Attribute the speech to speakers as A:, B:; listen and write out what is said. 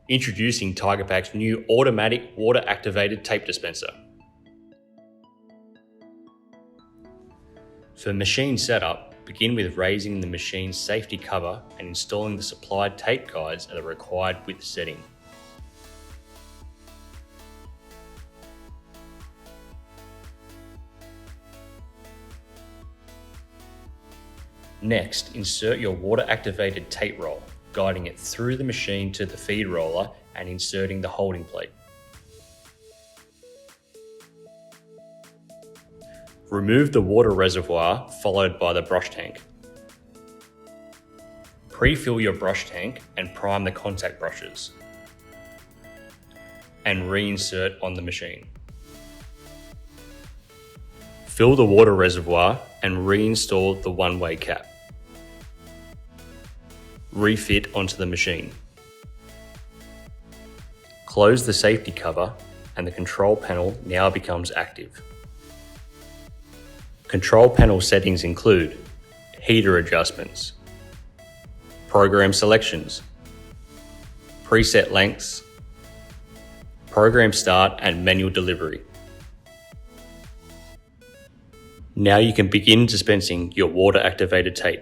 A: Introducing Tigerpak's new automatic water-activated tape dispenser. For machine setup, begin with raising the machine's safety cover and installing the supplied tape guides at the required width setting. Next, insert your water-activated tape roll, guiding it through the machine to the feed roller and inserting the holding plate. Remove the water reservoir followed by the brush tank. Pre-fill your brush tank and prime the contact brushes. And reinsert on the machine. Fill the water reservoir and reinstall the one-way cap. Refit onto the machine. Close the safety cover and the control panel now becomes active. Control panel settings include heater adjustments, program selections, preset lengths, program start and manual delivery. Now you can begin dispensing your water-activated tape.